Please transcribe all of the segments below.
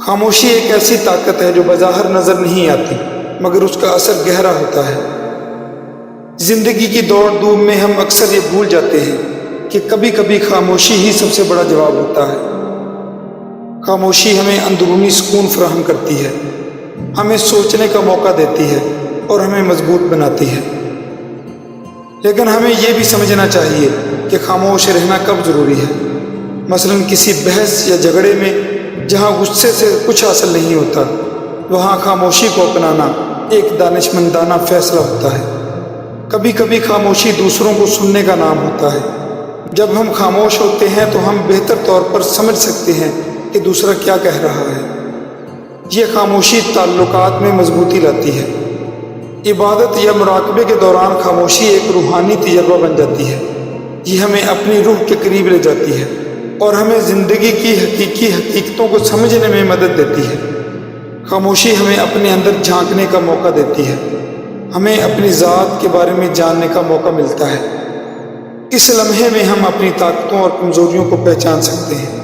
خاموشی ایک ایسی طاقت ہے جو بظاہر نظر نہیں آتی مگر اس کا اثر گہرا ہوتا ہے۔ زندگی کی دوڑ دھوپ میں ہم اکثر یہ بھول جاتے ہیں کہ کبھی کبھی خاموشی ہی سب سے بڑا جواب ہوتا ہے۔ خاموشی ہمیں اندرونی سکون فراہم کرتی ہے، ہمیں سوچنے کا موقع دیتی ہے اور ہمیں مضبوط بناتی ہے۔ لیکن ہمیں یہ بھی سمجھنا چاہیے کہ خاموش رہنا کب ضروری ہے۔ مثلا کسی بحث یا جھگڑے میں جہاں غصے سے کچھ حاصل نہیں ہوتا، وہاں خاموشی کو اپنانا ایک دانشمندانہ فیصلہ ہوتا ہے۔ کبھی کبھی خاموشی دوسروں کو سننے کا نام ہوتا ہے۔ جب ہم خاموش ہوتے ہیں تو ہم بہتر طور پر سمجھ سکتے ہیں کہ دوسرا کیا کہہ رہا ہے۔ یہ خاموشی تعلقات میں مضبوطی لاتی ہے۔ عبادت یا مراقبے کے دوران خاموشی ایک روحانی تجربہ بن جاتی ہے۔ یہ ہمیں اپنی روح کے قریب لے جاتی ہے اور ہمیں زندگی کی حقیقی حقیقتوں کو سمجھنے میں مدد دیتی ہے۔ خاموشی ہمیں اپنے اندر جھانکنے کا موقع دیتی ہے، ہمیں اپنی ذات کے بارے میں جاننے کا موقع ملتا ہے۔ اس لمحے میں ہم اپنی طاقتوں اور کمزوریوں کو پہچان سکتے ہیں۔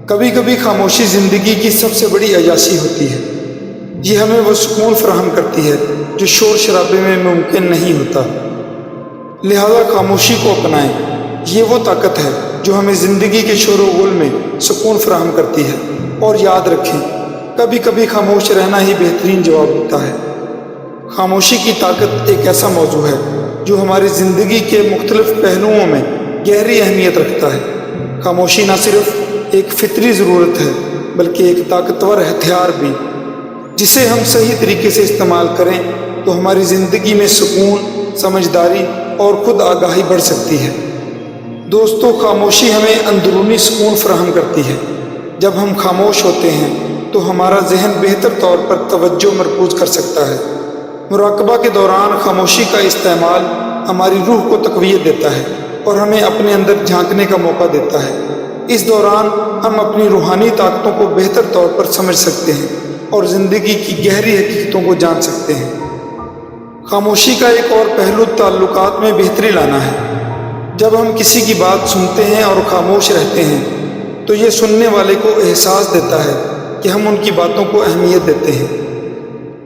کبھی کبھی خاموشی زندگی کی سب سے بڑی عیاشی ہوتی ہے۔ یہ ہمیں وہ سکون فراہم کرتی ہے جو شور شرابے میں ممکن نہیں ہوتا۔ لہذا خاموشی کو اپنائیں، یہ وہ طاقت ہے جو ہمیں زندگی کے شور و غل میں سکون فراہم کرتی ہے۔ اور یاد رکھیں، کبھی کبھی خاموش رہنا ہی بہترین جواب ہوتا ہے۔ خاموشی کی طاقت ایک ایسا موضوع ہے جو ہماری زندگی کے مختلف پہلوؤں میں گہری اہمیت رکھتا ہے۔ خاموشی نہ صرف ایک فطری ضرورت ہے بلکہ ایک طاقتور ہتھیار بھی، جسے ہم صحیح طریقے سے استعمال کریں تو ہماری زندگی میں سکون، سمجھداری اور خود آگاہی بڑھ سکتی ہے۔ دوستو، خاموشی ہمیں اندرونی سکون فراہم کرتی ہے۔ جب ہم خاموش ہوتے ہیں تو ہمارا ذہن بہتر طور پر توجہ مرکوز کر سکتا ہے۔ مراقبہ کے دوران خاموشی کا استعمال ہماری روح کو تقویت دیتا ہے اور ہمیں اپنے اندر جھانکنے کا موقع دیتا ہے۔ اس دوران ہم اپنی روحانی طاقتوں کو بہتر طور پر سمجھ سکتے ہیں اور زندگی کی گہری حقیقتوں کو جان سکتے ہیں۔ خاموشی کا ایک اور پہلو تعلقات میں بہتری لانا ہے۔ جب ہم کسی کی بات سنتے ہیں اور خاموش رہتے ہیں تو یہ سننے والے کو احساس دیتا ہے کہ ہم ان کی باتوں کو اہمیت دیتے ہیں۔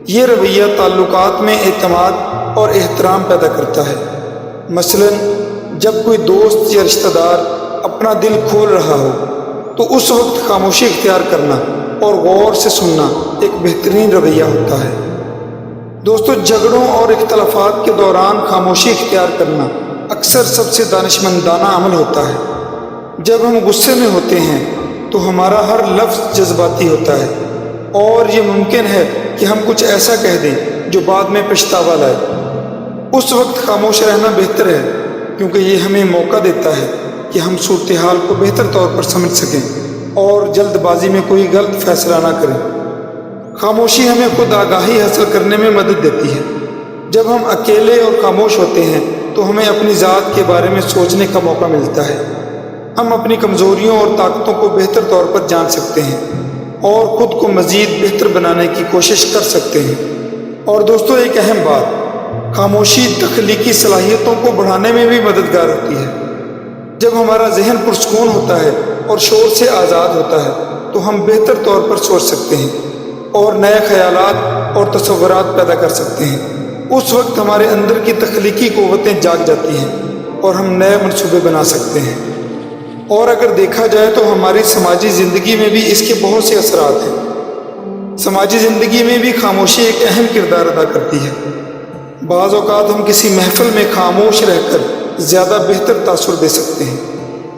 یہ رویہ تعلقات میں اعتماد اور احترام پیدا کرتا ہے۔ مثلا جب کوئی دوست یا رشتہ دار اپنا دل کھول رہا ہو تو اس وقت خاموشی اختیار کرنا اور غور سے سننا ایک بہترین رویہ ہوتا ہے۔ دوستو، جھگڑوں اور اختلافات کے دوران خاموشی اختیار کرنا اکثر سب سے دانشمندانہ عمل ہوتا ہے۔ جب ہم غصے میں ہوتے ہیں تو ہمارا ہر لفظ جذباتی ہوتا ہے اور یہ ممکن ہے کہ ہم کچھ ایسا کہہ دیں جو بعد میں پچھتاوا لائے۔ اس وقت خاموش رہنا بہتر ہے کیونکہ یہ ہمیں موقع دیتا ہے کہ ہم صورتحال کو بہتر طور پر سمجھ سکیں اور جلد بازی میں کوئی غلط فیصلہ نہ کریں۔ خاموشی ہمیں خود آگاہی حاصل کرنے میں مدد دیتی ہے۔ جب ہم اکیلے اور خاموش ہوتے ہیں تو ہمیں اپنی ذات کے بارے میں سوچنے کا موقع ملتا ہے۔ ہم اپنی کمزوریوں اور طاقتوں کو بہتر طور پر جان سکتے ہیں اور خود کو مزید بہتر بنانے کی کوشش کر سکتے ہیں۔ اور دوستو، ایک اہم بات، خاموشی تخلیقی صلاحیتوں کو بڑھانے میں بھی مددگار ہوتی ہے۔ جب ہمارا ذہن پرسکون ہوتا ہے اور شور سے آزاد ہوتا ہے تو ہم بہتر طور پر سوچ سکتے ہیں اور نئے خیالات اور تصورات پیدا کر سکتے ہیں۔ اس وقت ہمارے اندر کی تخلیقی قوتیں جاگ جاتی ہیں اور ہم نئے منصوبے بنا سکتے ہیں۔ اور اگر دیکھا جائے تو ہماری سماجی زندگی میں بھی اس کے بہت سے اثرات ہیں۔ سماجی زندگی میں بھی خاموشی ایک اہم کردار ادا کرتی ہے۔ بعض اوقات ہم کسی محفل میں خاموش رہ کر زیادہ بہتر تاثر دے سکتے ہیں۔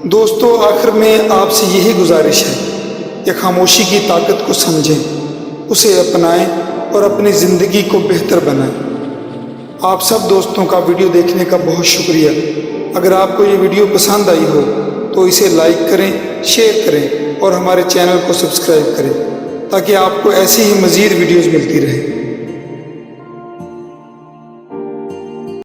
دوستو، آخر میں آپ سے یہی گزارش ہے کہ خاموشی کی طاقت کو سمجھیں، اسے اپنائیں اور اپنی زندگی کو بہتر بنائیں۔ آپ سب دوستوں کا ویڈیو دیکھنے کا بہت شکریہ۔ اگر آپ کو یہ ویڈیو پسند آئی ہو تو اسے لائک کریں، شیئر کریں اور ہمارے چینل کو سبسکرائب کریں تاکہ آپ کو ایسی ہی مزید ویڈیوز ملتی رہیں۔